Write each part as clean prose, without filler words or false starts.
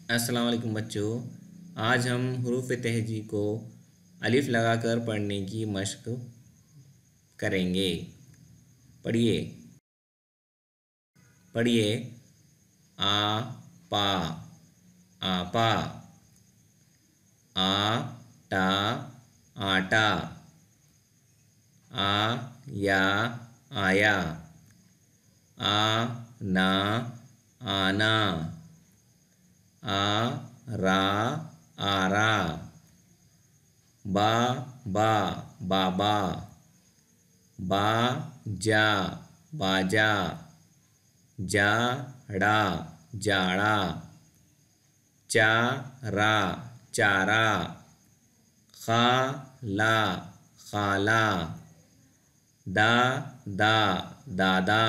अस्सलाम वालेकुम बच्चों। आज हम हरूफ तहजी को अलिफ लगाकर पढ़ने की मशक करेंगे। पढ़िए पढ़िए। आ पा, आपा। आ टा, आटा। आ या, आया। आ ना, आना। आ रा, आरा। बा बा, बाबा। बा जा, बाजा। जा ड़ा, जाड़ा। चा रा, चारा। खा ला, खाला। दा दा, दादा।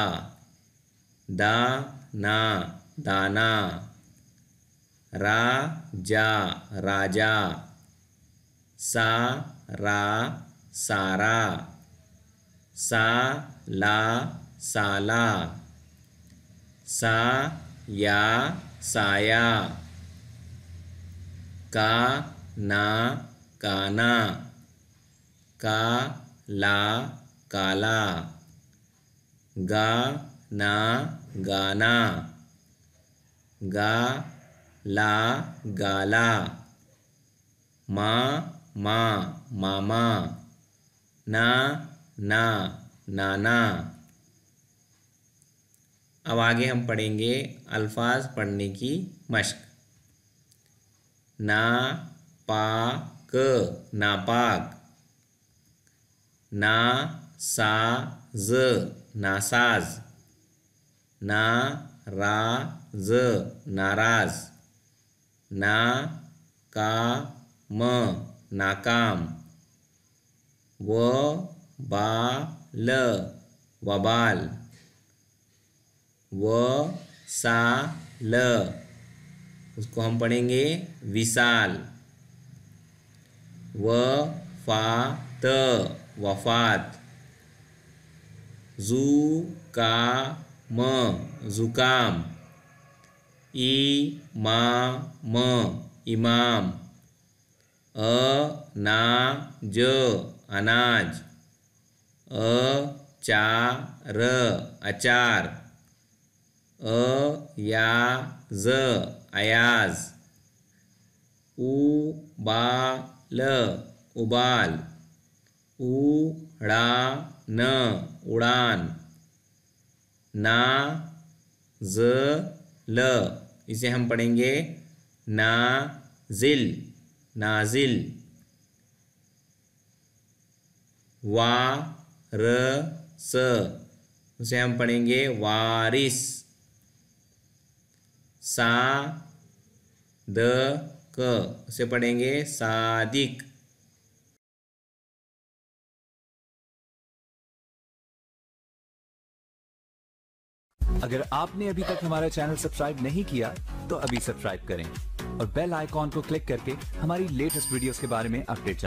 दा ना, दाना। रा जा, राजा। सा रा, सारा। सा ला, साला। सा या, साया। का ना, काना। का ला, काला। गा ना, गाना। गा ला, गाला। मा मा, मामा। ना ना, नाना। अब आगे हम पढ़ेंगे अल्फाज पढ़ने की मशक। ना पा क, नापाक। ना सा ज, नासाज। ना रा ज, नाराज। ना का म, नाकाम। व बा ल, वबाल। व सा ल, उसको हम पढ़ेंगे विशाल। व फा त, वफात। जू का म, जुकाम। ई मा म, इमाम। अ ना ज, अनाज। अ चा र, अचार। अ या ज, अयाज। उ बा ल, उबाल। उ ड़ा न, उड़ान। ना ज ल, इसे हम पढ़ेंगे नाजिल, नाजिल। वा र स, उसे हम पढ़ेंगे वारिस। सा द क, उसे पढ़ेंगे सादिक। अगर आपने अभी तक हमारा चैनल सब्सक्राइब नहीं किया तो अभी सब्सक्राइब करें और बेल आइकॉन को क्लिक करके हमारी लेटेस्ट वीडियोस के बारे में अपडेट